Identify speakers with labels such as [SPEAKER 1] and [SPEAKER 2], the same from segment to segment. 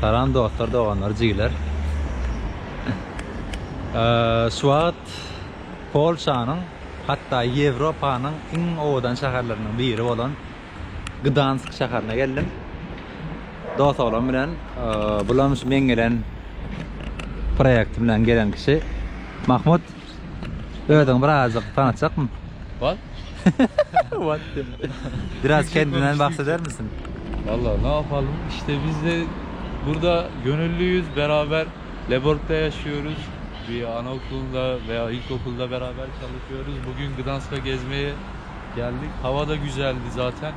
[SPEAKER 1] Muhtaram dostlar, doğanlar, jigiler. Suat Polşanyň, hatta Ýewropanyň iň owadan şäherlerinden biri bolan Gdansk şäherine geldim. Dostlarym bilen bularymyz men gelen proýekt bilen gelen kişi Mahmut. Öýdüň birazjyk tanatjakmy?
[SPEAKER 2] What?
[SPEAKER 1] What? Biraz kendinden bahseder misin?
[SPEAKER 2] Vallahi ne yapalım? İşte biz de burada gönüllüyüz, beraber Leborg'da yaşıyoruz. Bir anaokulunda veya ilkokulda beraber çalışıyoruz. Bugün Gdansk'a gezmeye geldik. Hava da güzeldi zaten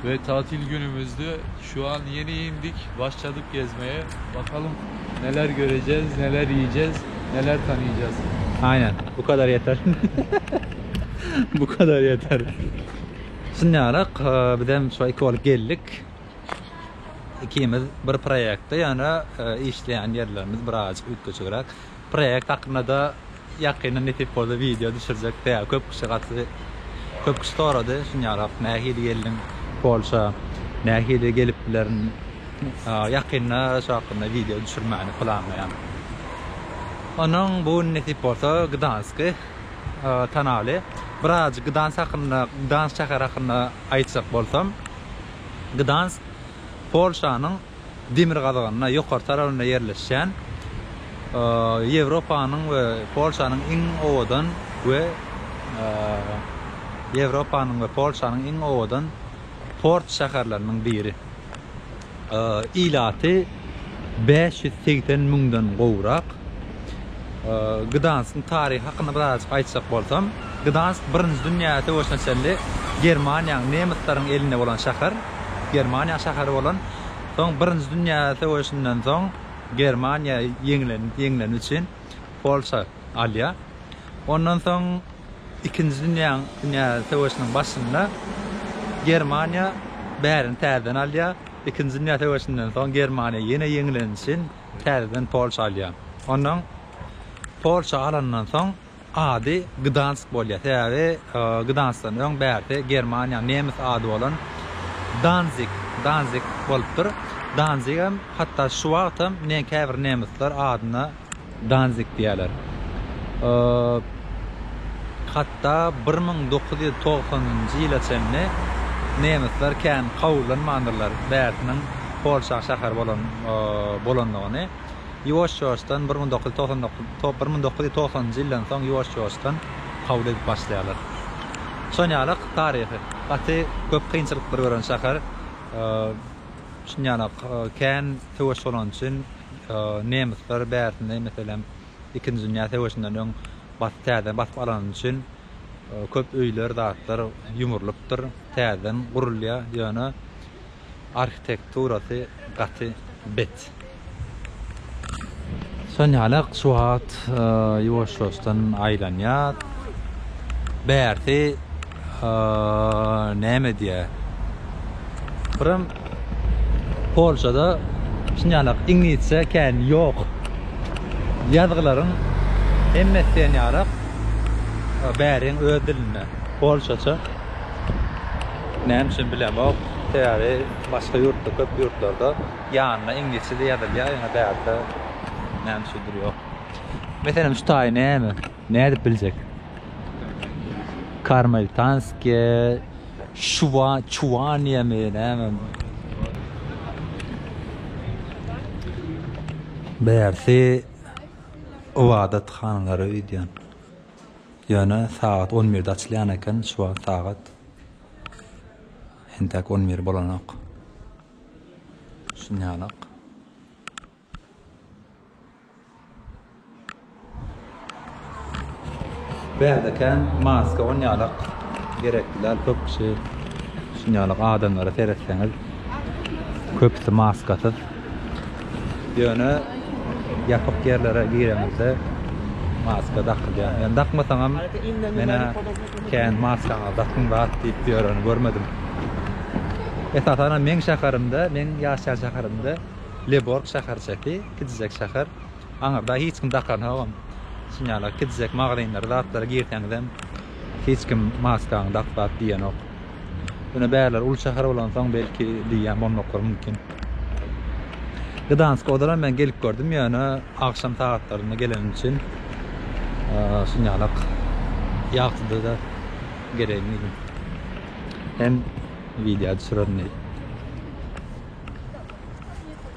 [SPEAKER 2] ve tatil günümüzdü. Şu an yeni indik, başladık gezmeye. Bakalım neler göreceğiz, neler yiyeceğiz, neler tanıyacağız.
[SPEAKER 1] Aynen, bu kadar yeter. Bu kadar yeter. Şunyarak bizem şu iki olup geldik. İkimiz bir proýekde ýana işleýän ýerlerimiz biraz ütköçürak. Proýekt hakkında da ýakynda netip bolsa video düşürjek diýär. Köp kişi sorady. Şunyarak nähili geldim Polşa, nähili geliplerin ýakynda şu hakkında video düşürmäni planlaýan. Onun bu netip bolsa Gdansk'y tanaly. Biraz Gdansk hakkında, Gdansk şäher hakkında aýtsak bolsam, Gdansk Polşanyň demir gazanyna ýokary tarabyna ýerleşen Ýewropanyň we Polşanyň iň owadan we Ýewropanyň we Polşanyň iň owadan port şäherleriniň biri. Ilaty 580 miňden gowrak. Gdansk'ın tarihi hakkında biraz aýtsak bolsam, Gdansk 1-nji dünýä töweşnäçeli Germaniýanyň nemitlaryň eline bolan şäher. Germaniýa şäheri bolan. Soň 1-nji dünýä töweşinden soň Germaniýa ýeňlen üçin Polşa alýa. Ondan soň 2-nji dünýä töweşiniň başynda Germaniýa bärini täzeden alýa. 2-nji dünýä töweşinden soň Germaniýa ýene ýeňlenişin täzeden Polşa alýa. Ondan Polşa alandan soň ady Gdansk bolýar. Täze Gdanskdan öň bärde Germaniýa nemis ady bolan Danzig bolupdyr. Danzig hem hatta şu wagtam näkäbir nemisler adyna Danzig diýerler. Hatta 1990-njy ýyla çenli nemisler kän kawullanmandyrlar bärtiniň Polşa şäher bolanlygyny. Ýoş-ýoşdan 1990-njy ýyldan soň ýoş-ýoşdan kabul edip başlaýarlar. Şonýalyk taryhy, gaty köp kynçylyklar gören şäher. Şonýalyk kän töweş bolan üçin nemisler bärtinde meselem 2-nji dünýä töweşinden öň täzeden basyp alan üçin köp öýler, zatlar ýumurlypdyr, täzeden gurulýar, ýöne arhitekturasy gaty bet. Şonýalyk Suat ýoş-ýoşdan aýlanýar. Bärti näme diýär? Birim Polşada şunýalyk ingilisçe kän ýok. Ýazgylaryň hemmesi ýarak bäriň öz diline Polşaça. Näme üçin bilemok. Täze başga ýurtda, köp ýurtlarda ýanyna ingilisçe ýazylýar, ýa-da bärde näme şudur ýok. Meselem şu taý näme? Näde biljek? Karmeltanske, Çuwaniýa mi näme? Bärsi owadat hanalary öýdýän. Ýöne saat 11-de açylýan eken, şu saat hentek 11 bolanok. Şunýalyk. Bärdeken maska onýalyk gerekliler köp kişi şunýalyk adamlara seretseňiz köpsi maskasyz. Ýöne ýapyk yerlere giremizde maska dakylýar. Yani dakmasaňam mene kän maskaňa dakynýar diýip ýöreni görmedim. Esasana men şäherimde, men ýaşaýan şäherimde Leborg şäherçeki, kiçik şäher. Aňarda hiç kim dakanmam. Şunýalyk kiçik magazynlar zatlara girýäňdem hiç kim maskaňy dakpat diýen ok. Buna bärler ul şäher bolan soň belki diýen bolmaklar mümkin. Gdansk'a odaran ben gelip gördüm yani akşam saatlarında gelen için şunyalık yağtıda da gereğiniydim. Hem video düşürürüm.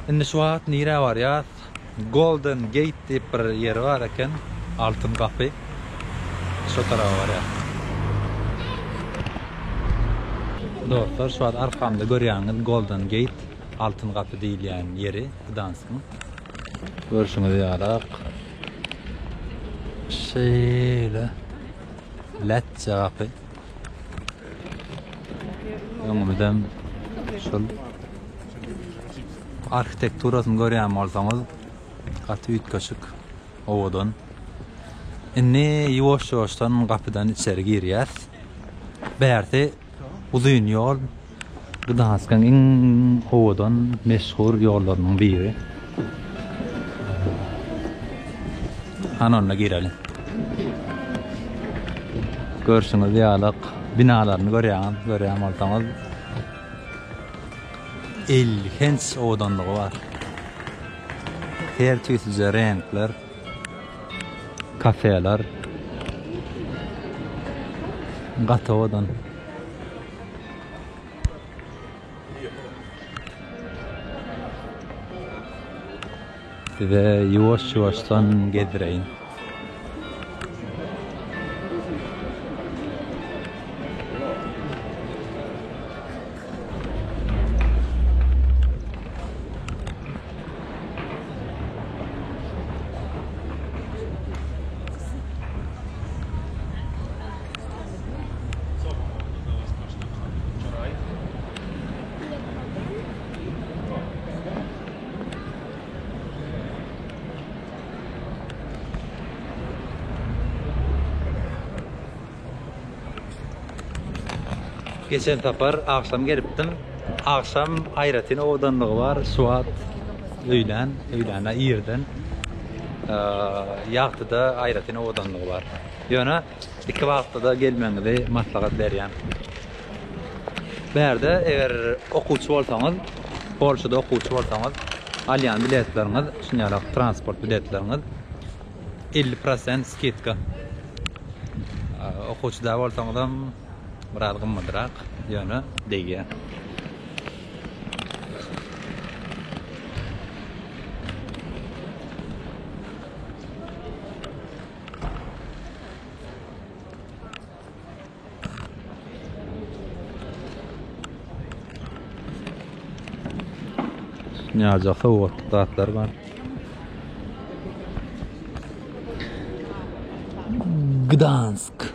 [SPEAKER 1] Şimdi şu an nire var ya, Golden Gate diye bir yer var eken, altın kapı. Şu tarafa var ya. Dostlar şu an arkamda görüyorsunuz Golden Gate, altın kapı değil yani yeri Gdansk'ın. Görüşünüz yarak. Şöyle Letçe kapı. Öňümden şol arhitekturasyny görýän bolsaňyz gaty ütköşük owadan. Inni ýoş-ýoşdan gapydan içeri girýär. Bärde uzun ýol Gdansk'ın iň owadan meşhur ýollarynyň biri. Anonna girelim. Görüşüňiz ýalyk binalaryny görýän bolsaňyz 50 hens owadanlygy var. Her türlü renkler, kafeler, gaty owadan. Ve ýoş-ýoşdan gezdireýin. Geçen tapar akşam gelipdim. Akşam Ayratyn owadanlygy var. Suat öýlän ýerden ýagtyda Ayratyn owadanlygy var. Ýöne iki wagtda gelmeňizi maslahat berýän. Bärde eger okuwçy bolsaňyz, Polşada okuwçy bolsaňyz, alýan biletleriňiz, şunýaly transport biletleriňiz 50% sketka. Okuwçyda bolsaňyzam biraz gymmadyrak, ýöne dege. Nýaja howatlar var. Gdansk.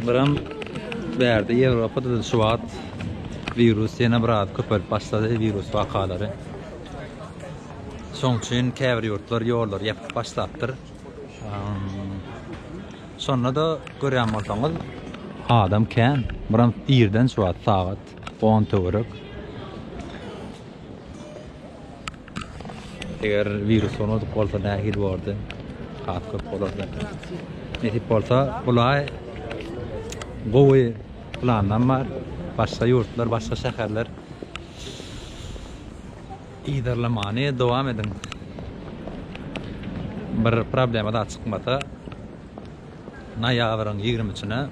[SPEAKER 1] Biram bärde Ýewropada da şu wagt virus ýene biraz köpelip başlady, virus wakalary. Şoň üçin käbir ýurtlar ýollar ýapyp başlapdyr. Sonra da görýän bolsaňyz adam kän. Biram ýerden şu wagt sagat 10 töwerek. Eger virus onu bolsa nähil boldy. Hat köp bolardy. Netip bolsa bulay gowy planlar var. Başga ýurtlar, başga şäherler iýdirlemany dowam edin. Bir problema da çykmasa noýabryň 20-sine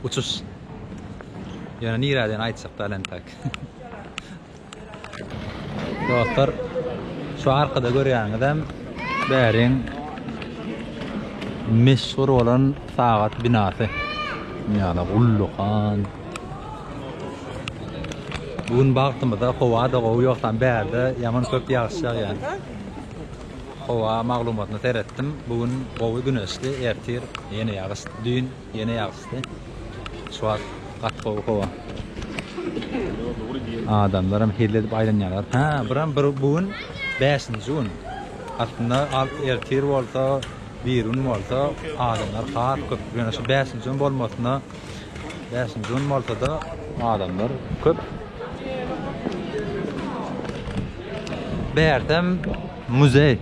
[SPEAKER 1] uçuş. Ýöne nireden aýtsak da alentak. Dostlar, şu arkada görýäňizem bäriň meşhur olan sagat binasy. Ýa-da Ulluhan. Bugün bagtymyzda howa da gowy ýokdan bärde ýaman köp ýagşy ýaly. Howa maglumatyny seretdim. Bugün gowy güneşli, ertir, ýene ýagşy, dün ýene ýagşy. Şu an gat gowy howa. Adamlar hem helledip aýlanýarlar. Ha, biram bugün 5-nji gün. Aslında ertir bolsa, bir gün bolsa adamlar har köp. Ýöne şu 5-nji gün bolmasyna 5-nji gün bolsa da adamlar köp. Bärdem muzey.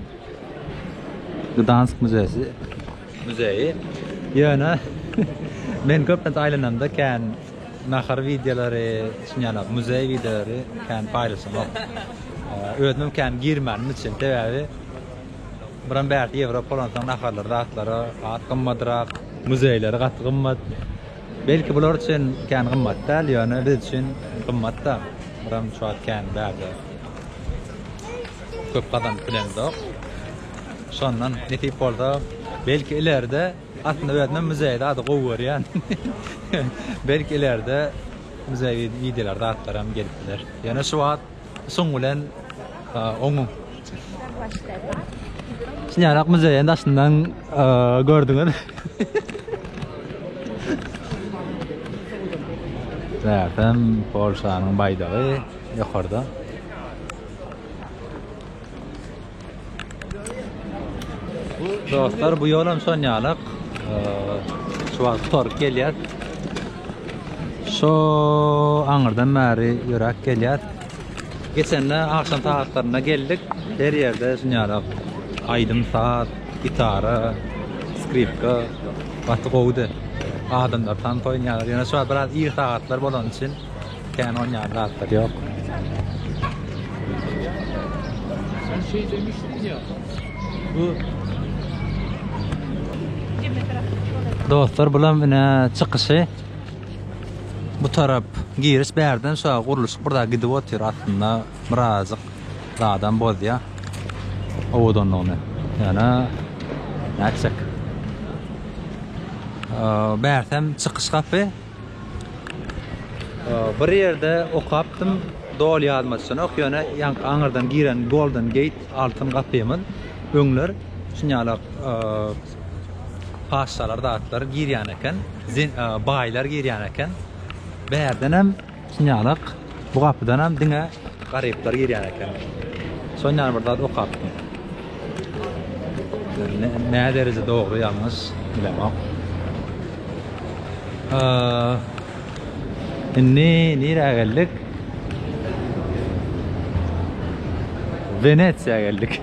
[SPEAKER 1] Gdansk müzesi. Müzeyi. Yana men köpden aylanamda kan nahar videoları, şunyalar muzey videoları kan paylaşamam. Ödüm kan girmenim için tebebi buran bärt Avrupa olan naharlar dağıtları at qımmadırak, muzeyleri qat qımmat. Belki bular için kan qımmat da, yani biz için qımmat da. Buran şu an kan bärt. Köp qadam plandoq. Şondan netip bolsa belki ileride aslında öğretmen müzeyde adı qoğur yani. Belki ileride müzey videolarda atlaram gelipler. Yani şu an soňulen oňun. Şunyarak müzeyin aslından gördüňiz. Zaten Polşanyň baydagy ýokarda. Dostlar bu yolam sonyalık şu an tork gelýär. Şu aňyrdan bäri ýörek gelýär. Geçenle akşam saatlarına geldik. Her yerde sonyalık aýdym saat, gitara, skripka, batı goýdy. Adamlar tan oýnýar. Ýöne şu an biraz iyi saatlar bolan için kan oýnýarlar ýok.
[SPEAKER 2] Sen şey demiştin ya. Bu
[SPEAKER 1] Dostlar bulan mine çıkışı bu taraf giriş bärden şo guruluş burada gidip otyr aslında birazcık dağdan bozya owadan onu yani näçek bärsem çıkış kapı bir yerde okaptım dol ýazmasyny okýany ýa aňyrdan giren Golden Gate altyn kapymyň öňler şunýaly paşalar dağıtlar girýän eken, baýlar girýän eken. Bärden hem şunýalyk bu gapydan hem diňe garyplar girýän eken. Soňňar bir zat okapdy. Näme derejede dogry ýalňyş bilemok. Nire geldik? Venetsiýa geldik.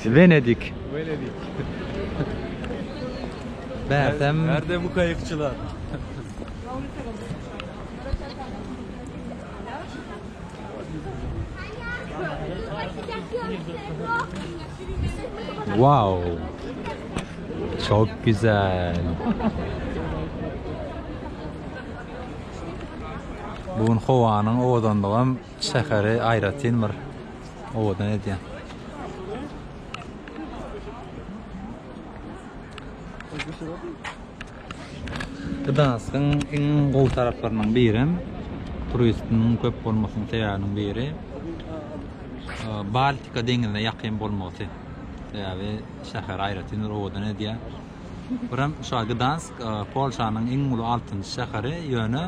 [SPEAKER 1] Venedik. Bärsem
[SPEAKER 2] nerede bu kayıkçılar?
[SPEAKER 1] wow. Çok güzel. Bugün Howanyň owdandygam şäheri aýratynmyr. Owdan edýän. Gdansk'ın en gowy taraplarynyň biri, turistiniň köp bolmasynyň sebäbiniň biri, Baltika deňizine ýakyn bolmagy. Ýa-ni şäher aýratynlar owdan edýär. Biram şu Gdansk Polşanyň en uly 6-njy şäheri, ýöne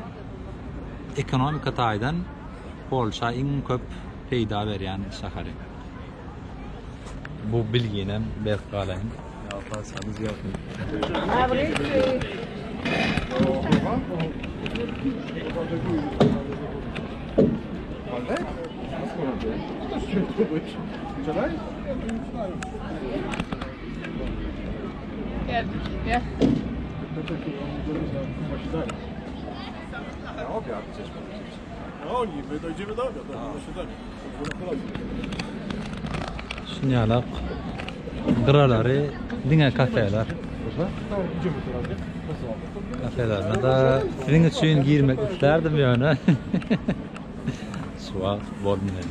[SPEAKER 1] ekonomika taýdan Polşa en köp peýda berýän şäheri. Bu bilgini berkalayın.
[SPEAKER 2] Yaparsanız yapın.
[SPEAKER 3] Ja.
[SPEAKER 1] Şunyalık gıralary diňe kafeler. Kafelerine da sizin için girmek isterdim yani. Suat bolmaly.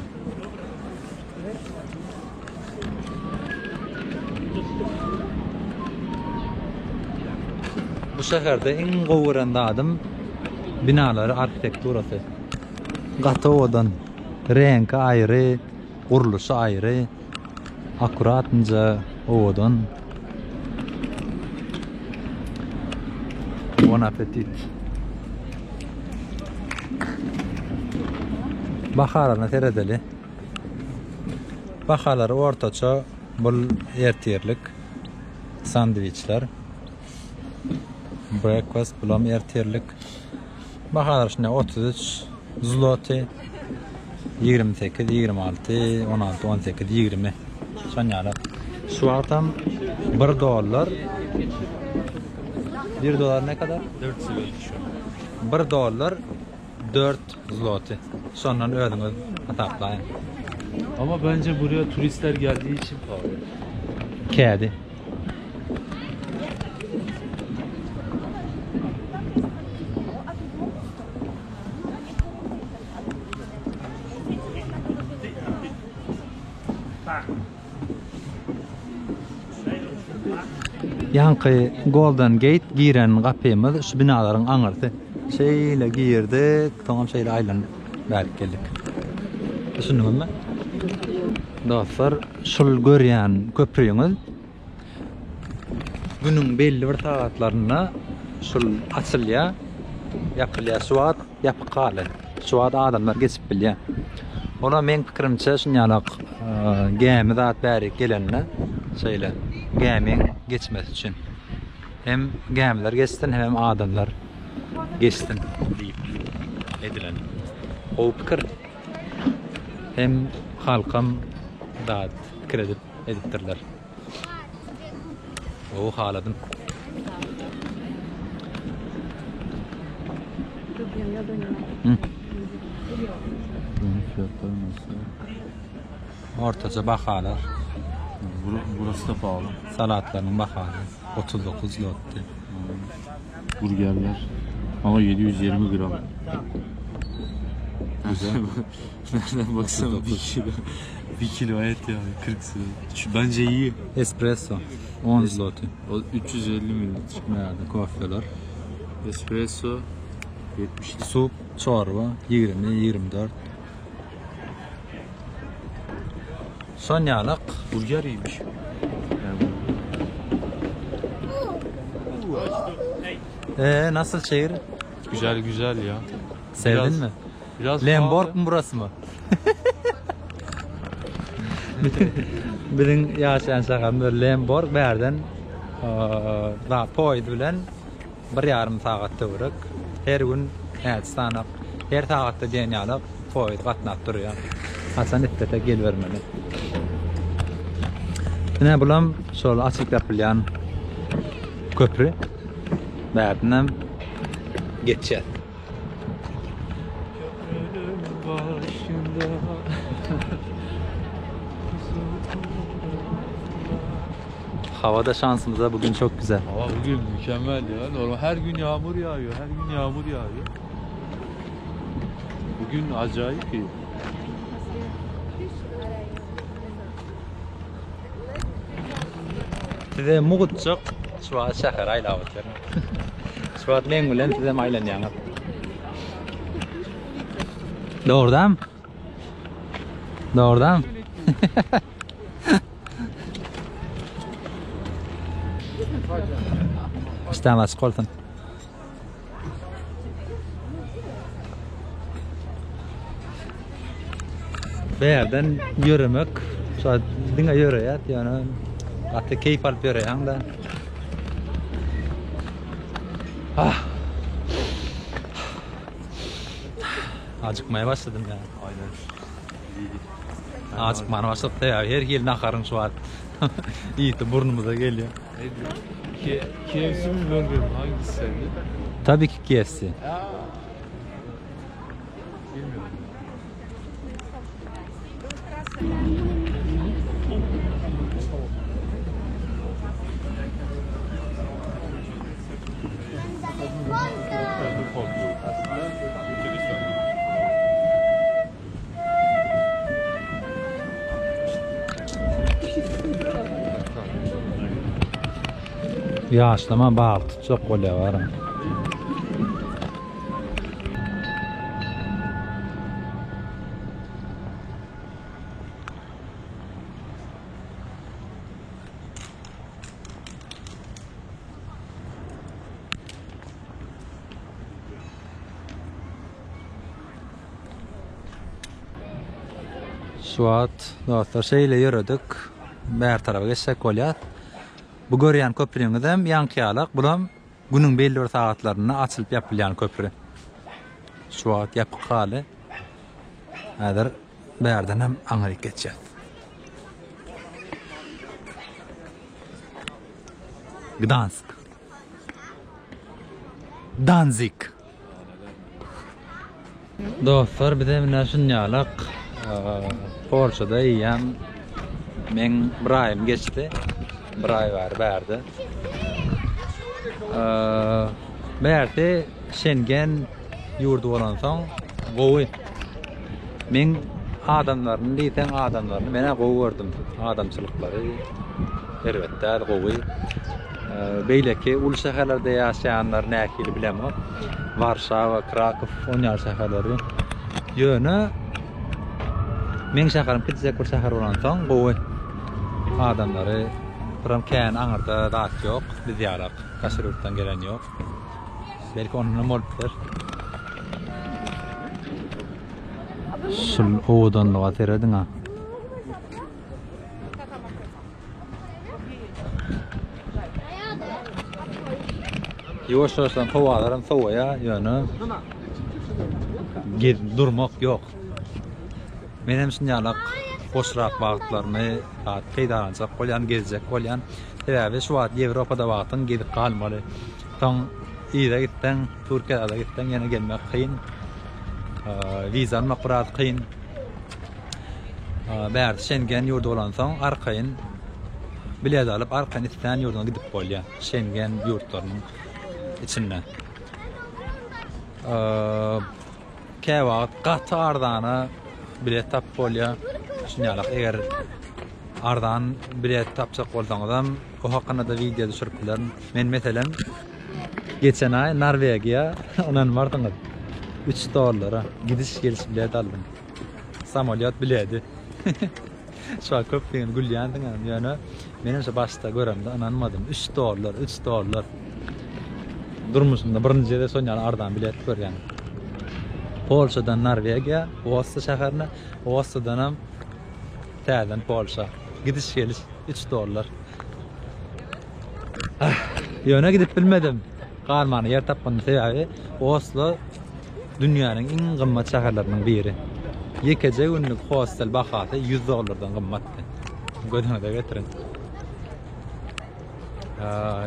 [SPEAKER 1] Bu şäherde en gowuranda adam binalary, arkitekturasy. Gatowadan rengi aýry, guruluşy aýry, akuratynca owadan. Bon appetit. Baharana teredeli. Bahaları ortaça bol ertierlik sandwichler. Breakfast bulam ertierlik. Bahalar şuna 33 zloty. 28, 26, 16, 18, 20. Sonyalar. Suatam $1. $1 ne kadar?
[SPEAKER 2] 4 zloty şu an.
[SPEAKER 1] $1 4 zloty. Sondan ödünüz hataplayın.
[SPEAKER 2] Ama bence buraya turistler geldiği için pahalı.
[SPEAKER 1] Kedi. Yankı Golden Gate giren kapımız şu binaların aňyrdy. Şeyle girdik, tamam şeyle aylanıp berk geldik. Düşündüňizmi? Dostlar, şul görýän köprüýüňiz günüň belli bir saatlaryna şul açylýar, ýapylýar, suwat ýapyk galy. Suwat adamlar geçip bilýär. Ona men pikirimçe şunýalyk gämi zat bäri gelenine şeýle gämiň geçmesi üçin. Hem gämiler geçsin hem adamlar geçsin diýip edilen. O pikir hem halkam da kredit edipdirler. O haladın.
[SPEAKER 2] Fiyatları nasıl?
[SPEAKER 1] Ortaca bahalar.
[SPEAKER 2] Burası da pahalı.
[SPEAKER 1] Salatların bahalı 39 zloty.
[SPEAKER 2] Burgerler. Ama 720 gram. Güzel. Nereden baksana 1 kilo. 1 kilo et yani 40 lira. Bence iyi.
[SPEAKER 1] Espresso 10 zloty.
[SPEAKER 2] O 350 mililitre.
[SPEAKER 1] Nerede kahveler?
[SPEAKER 2] Espresso 70.
[SPEAKER 1] Sup, çorba 20, 24. Sonyalık
[SPEAKER 2] Burger iyiymiş.
[SPEAKER 1] nasıl şehir?
[SPEAKER 2] Güzel güzel ya.
[SPEAKER 1] Sevdin
[SPEAKER 2] Biraz-
[SPEAKER 1] mi?
[SPEAKER 2] Biraz
[SPEAKER 1] Lemborg
[SPEAKER 2] pahalı.
[SPEAKER 1] mu burası mı? Bizim yaşayan şaham böyle Lemborg berden da poydu bilen 1,5 saatda uğrak. Her gün Erstanaq, her saatda denýalyk poydu gatnap durýar. Hasan ettete gel vermeli. Ne bulam şol açık yapylýan köprü berden geçýär. Havada şansımıza bugün çok güzel.
[SPEAKER 2] Hava bugün mükemmel ya. Normal her gün yağmur yağıyor. Her gün yağmur yağıyor. Bugün acayip iyi.
[SPEAKER 1] Tide mugutçuk şuat şäher aýlabyr. Şuat men bilen tide aýlanýar. Doğrudan. Doğrudan. İstemez koltun. Beýerden ýöremek, şuat diňe ýöreýär, ýani atı keyif alıp ýöreýär da. Acıkmaya başladım ya.
[SPEAKER 2] Aynen.
[SPEAKER 1] Acıkmaya başladı ya. Her gelin akarın şu an. İyi de burnumuza geliyor.
[SPEAKER 2] KFC mi burger mi? Hangisi sevdin?
[SPEAKER 1] Tabii ki KFC.
[SPEAKER 2] Bilmiyorum.
[SPEAKER 1] Yaşlama bağlı çok kolay var. Suat, dostlar şeyle yürüdük. Her tarafa geçsek kolyat. Bu görýän köprüňiz hem ýankyýalyk, bulam günüň belli bir saatlaryna açylyp ýapylýan köprü. Suat ýapyk galy. Häzir Bärden hem aňyryk geçýär. Gdansk. Danzig. Dostlar, bir de mine şunýalyk Polşada ýa men bir aýym geçdi. Bir aý bar berdi. Bärde Schengen ýurdu bolan soň gowy. Men adamlaryny diýsen adamlaryny mene gowy gördüm. Adamçylyklary elbetde gowy. Beýleki ul şäherlerde ýaşaýanlar näkili bilemok. Warşawa, Krakow, onýar şäherleri. Ýöne men şäherim Pittsburgh bir şäher bolan soň gowy. Adamlary biram kän aňyrda dat ýok, biz ýarak Kaşyrykdan gelen ýok. Belki onunla molpdir. Şul odan da teredin ha. Ýoşlaşan howalaram sowaýa, ýöne gid durmak ýok. Menem şunýalyk boşrak wagtlaryny peýdalanjak bolýan gezjek bolýan. Sebäbi şu wagt Ýewropada wagtyň gidip galmaly. Taň ýere gitden, Türkiýede gitden ýene gelmek kyn. Viza almak biraz kyn. Bärt Schengen ýurdu bolan soň arkaýyn bilet alyp arkaýyn istan ýurduna gidip bolýar. Schengen ýurtlarynyň içinde. Käwagt gaty ardana bilet tap bolýar. Şunýalyk eger ardan bilet tapjak bolsaňyzam o hakynda da video düşüripdiler. Men meselen geçen ay Norvegiýa onan bardyňyz. $3 gidiş geliş bilet aldım. Samolyot bileti. Şu an köpden gülýändiň ýöne menimçe başda göremde inanmadım. $3. Durmuşumda birinji de soňaly ardan bilet görýän. Polşadan Norvegiýa, Oslo şäherine, Oslodan hem täzen Polşa. Gidiş geliş $3. Ýöne gidip bilmedim. Galmany yer tapmanyň sebäbi Oslo dünýäniň iň gymmat şäherlerinden biri. Ýekece günlük hostel bahasy $100'dan gymmatdy. Gödüňe de getirin.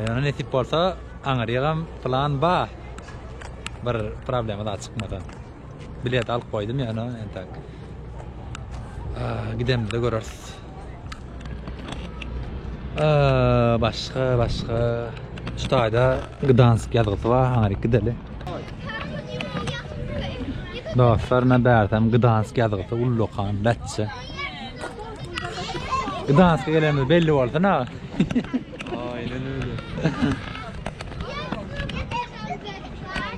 [SPEAKER 1] Ýöne netip bolsa aňyrýagam plan bar. Bir problema da çykmadan. Bilet alyp goýdum ýöne entak. Gidemde görürüz. Başka Ştaýda Gdansk ýazgysy bar, aňyryk gideli. Dostlar, men bärtem Gdansk ýazgysy ullukan, lätçe. Gdansk'a gelemiz belli boldy na.
[SPEAKER 2] Aynen öyle.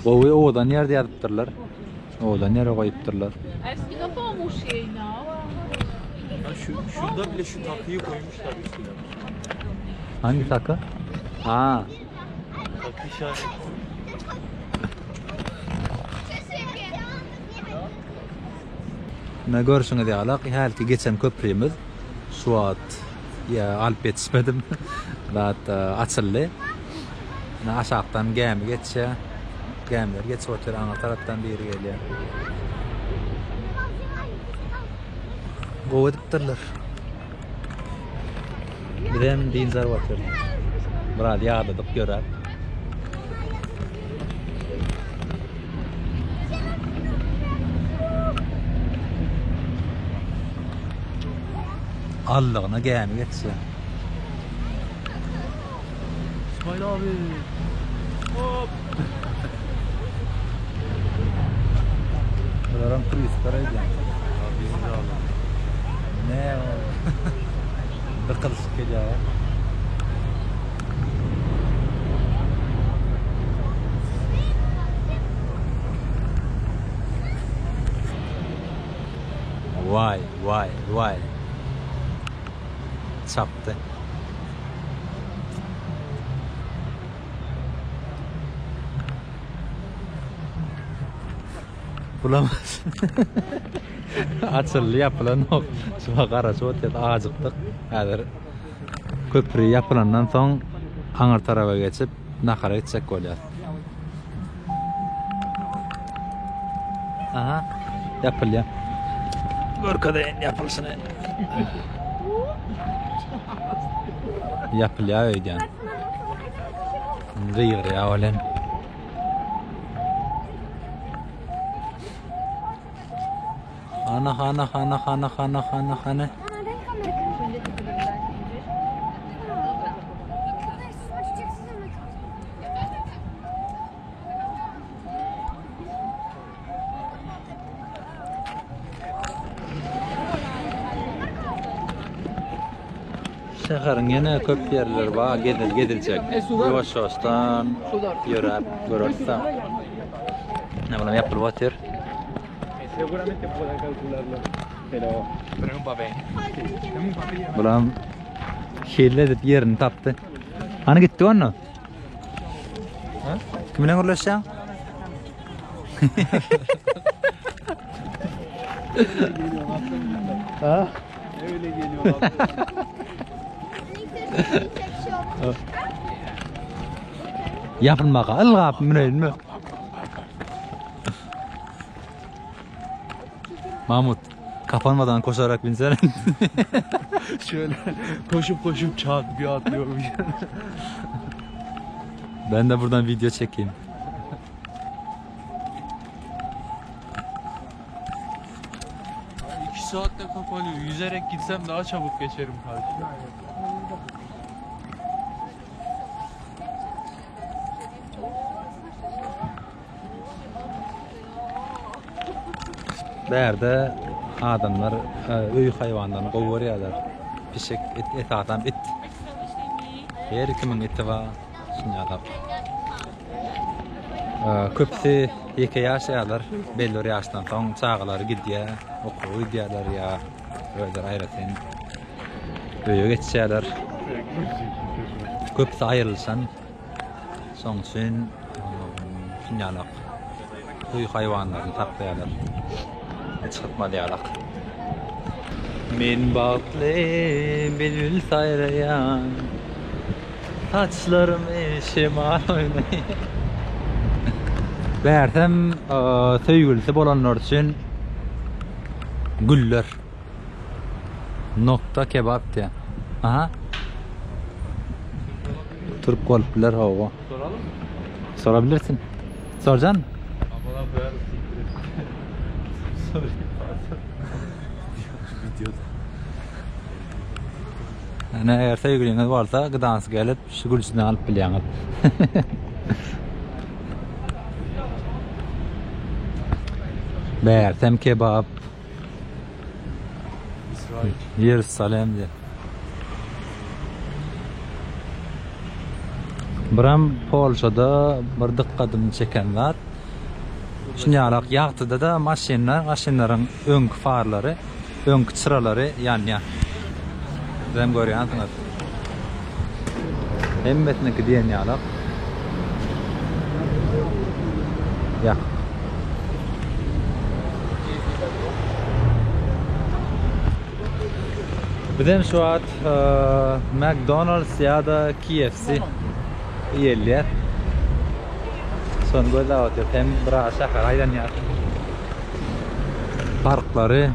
[SPEAKER 1] Gowy odan ýerde ýazypdyrlar. Odan ýere goýupdyrlar.
[SPEAKER 3] Eskiden olmuş yayına.
[SPEAKER 2] Ya şurada bile şu takıyı koymuşlar üstüne.
[SPEAKER 1] Hangi takı? Ha.
[SPEAKER 2] Takı işareti.
[SPEAKER 1] Ne görüşüňe diýalak, hälki geçen köprüýimiz şu wagt ýa alyp ýetişmedim. Dat açyldy. Ne aşagdan gämi geçse, gämiler geçip otur, aňa tarapdan biri gelýär. Gowy dipdirler. Birem dinzar otur. Biraz ýagdadyp görär. Allah'ına gämi geçse.
[SPEAKER 2] İsmail abi. Hop.
[SPEAKER 1] Bunların turistler edeceğim.
[SPEAKER 2] Abi bizi de alın.
[SPEAKER 1] Ne o? Bir kılıçık geliyor ya. Vay. Çaptı. Bulamaz. Açıldı yapılan yok. Şu qarası ötüp acıktık. Häzir köprü yapılandan soň aňyr tarafa geçip nakara gitsek bolýar. Aha, yapılýar. Görkeden yapılsın. Yapılıyor öyle. Rıyır ya olen. Ana. Şehrin yine köp yerler var, gedilecek. Yavaş-yavaştan yürüp görürsem. Ne bileyim yapılıp atıyor.
[SPEAKER 4] Seguramente pueda calcularlo, pero en un papel.
[SPEAKER 1] Bulam şehirle edip yerini taptı. Hani gitti onu? Ha? Kiminle uğraşacaksın? Ha?
[SPEAKER 4] Öyle geliyor
[SPEAKER 1] Yapılmaka ılgap mı? Mahmut, kapanmadan koşarak binsene.
[SPEAKER 2] Şöyle koşup çat bir atlıyorum.
[SPEAKER 1] Ben de buradan video çekeyim.
[SPEAKER 2] İki saatte kapanıyor. Yüzerek gitsem daha çabuk geçerim karşıya.
[SPEAKER 1] Berde adamlar öy hayvanlarını kovuyorlar. Pişik et adam et. Her kimin eti var. Şunyalar. Köpsi 2 yaşayalar. Belli yaştan soň çağalar gidiyor. Okuw gidiyorlar ya. Öyle ayratın. Öýe geçýärler. Köpsi aýrylşan. Soň üçin şunyalar. Öy hayvanlaryny taklaýarlar. Çıkmadyalak. Men baklı bülbül sayrayan saçlarım şemal oynayır. Bersem söýgülisi bolanlar üçin güller. Nokta kebap diye. Aha. Turp golplar hava.
[SPEAKER 2] Soralım mı?
[SPEAKER 1] Sorabilirsin. Soracaksın mı?
[SPEAKER 2] Ama lan koyarız. Sorayım. Videoda.
[SPEAKER 1] Yani eğer sevgiliniz varsa Gdansk'a gelip şu gülçüden alıp bileğiniz. Bersem kebap.
[SPEAKER 2] İsrail.
[SPEAKER 1] Yerusalem diye. Biram Polşada bir dikkatimi çeken var. Şunyarak ýagtyda da maşinlaryň öňkü farlary, öňkü çyralary ýanýar. Hem görýänsiňiz. Hemmetniki diýen ýalak. Ýak. Bizim şu an McDonald's ya da KFC yerler. Son göz avatıyor. Hem bırak şahar aydan ya. Parkları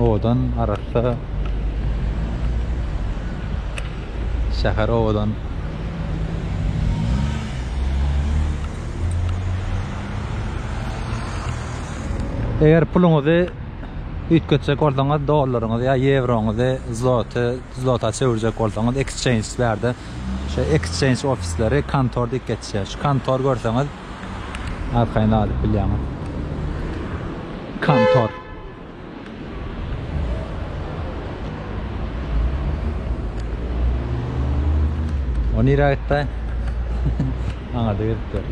[SPEAKER 1] odan arası. Şahar odan. Eğer pulunuzu ütketecek olsanız dolarınızı ya euronuzu zlota çevirecek olsanız exchange'lerde exchange ofisleri kantorda geçiyor. Şu kantor görseniz arkayını alıp biliyorum. Kantor. O nereye gitti? Anladı gitti.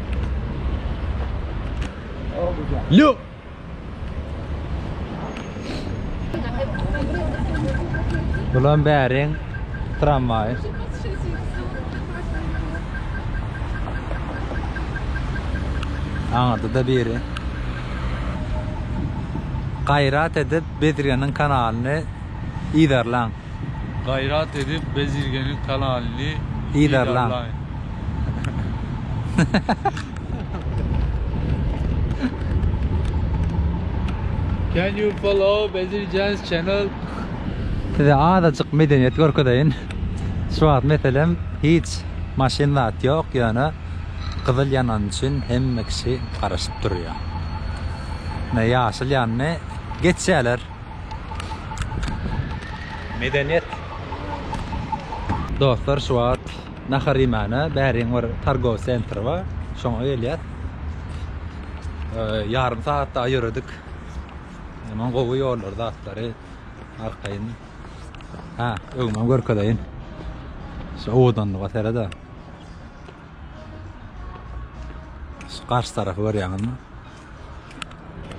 [SPEAKER 1] Lo! Bulan bäriň tramvay. Anladı da biri. Gayrat edip Bedriye'nin kanalını iderlan.
[SPEAKER 2] Gayrat edip Bezirge'nin kanalini
[SPEAKER 1] İderlan.
[SPEAKER 2] Can you follow Bezircan's channel?
[SPEAKER 1] Size azıcık medeniyet görkedeyin. Şu an mesela hiç maşinat yok yani kızıl yanan için hem kişi karışıp duruyor. Ne yaşıl yanını geçseler. Medeniyet. Dostlar şu an Naharimana bäriň bir targow sentri var. Şoňa gelýär. Yarım saat daha yürüdük. Hemen gowy ýollar zatlary arkaýyn. Ha, öňüme görkedeýin. Şu odanlyga terada. Şu karşı tarafı görýäňizmi?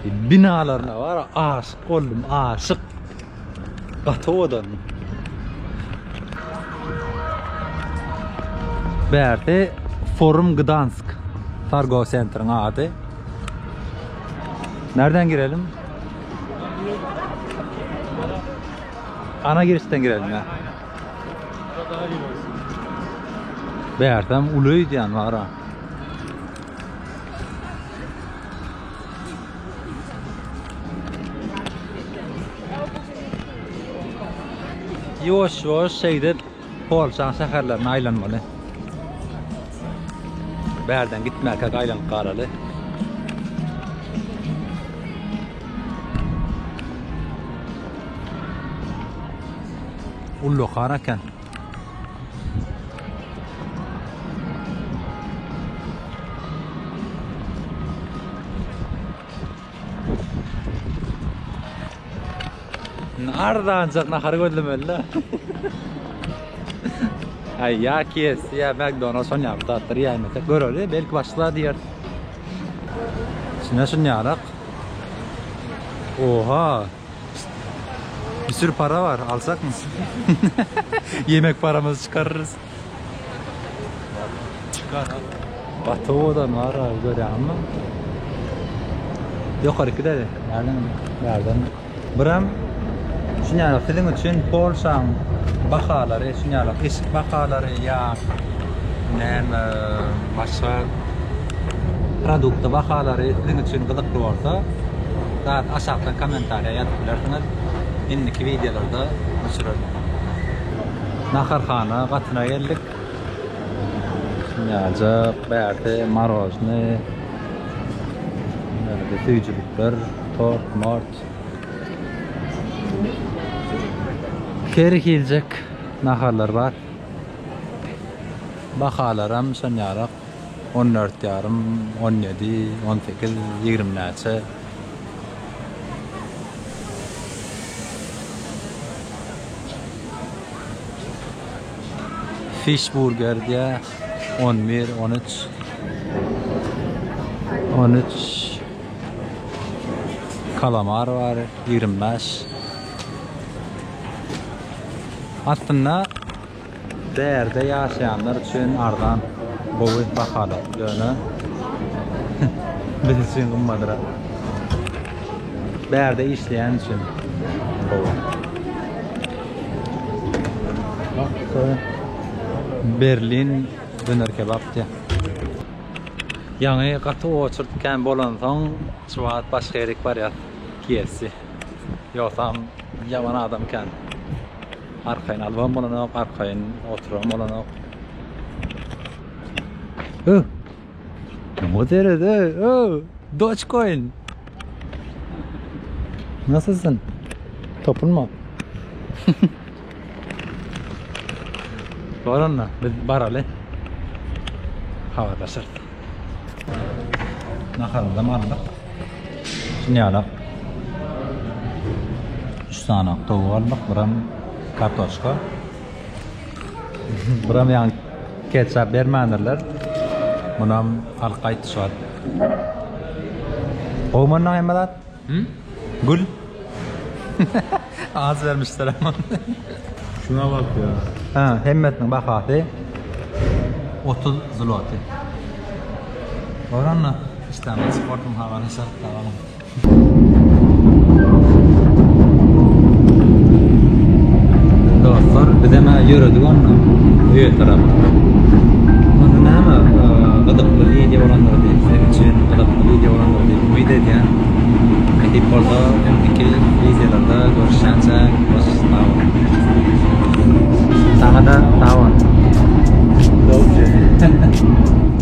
[SPEAKER 1] Binalarına var, aşık oldum, aşık. Gaty odan. Bärde Forum Gdansk Targow Center'ın adı. Nereden girelim? Ana girişten girelim ya. Bärden uly diýen var ha. Yoş şeyde Polşa şäherlerini aýlanmaly. Bärden gitmäke aýlanyp garaly. Ullu karaken. Nardan jatna hary gözlemeli. Ay ya kes ya McDonald's son yaptı atır ya mesela göröli belki başla diyor. Şuna şunu yarak. Oha. Bir sürü para var alsak mı? Yemek paramızı çıkarırız.
[SPEAKER 2] Çıkar ha.
[SPEAKER 1] Batı odan var abi görüyor musun? Yukarı gidelim. Nereden? Buram şunu sizin için Polşa'nın bakaları, şunu eski bakaları ya başka produkta bakaları sizin için gıdıklı olsa daha aşağıdan komentarya yazabilirsiniz. İndiki videolarda uçurur. Naharxana qatına geldik. Şunyacık, bärde marojny, bärde tüýjülükler, tort, mort. Keri geljek naharlar var. Bakalaram şonyarak 14 yarım, 17, 18, 20 näçe. Fish burger diye 11, 13 kalamar var 25. Aslında değerde yaşayanlar için ardan boyu bakalım dönü. Biz için kımmadır. Değerde işleyen için boyu. Berlin döner kebap diye. Yani katı oturtken bolan son şuat başka yerik var ya kiyesi. Yoksam yaman adamken arkayın alban bolanok, arkayın oturan bolanok. Ne derede? Dogecoin. Nasılsın? Topulma. Doğranla, biz barale. Havarlaşır. Naharında mı aldık? Şimdi aldık. 3 tane tavuğu aldık. Buram kartoşka. Buram yani ketçap vermenirler. Bunam alkayt şu an. Oğumun ne yemalat? Gül. Az vermişler ama.
[SPEAKER 2] Şuna bak ya.
[SPEAKER 1] Ha, hemmetning bahası 30 zloty. Oranla istemiz sportum havanı tamam. Dostlar, biz hemen yürüdük onunla. Üye tarafı. Bunu näme? Gıdıklı video olanlar değil. Sizin için gıdıklı video olanlar değil. Ümid ediyen. Edip Orada önceki videolarda görüşənsə sağ olun. Sana da sağ olun.
[SPEAKER 2] Dobrze.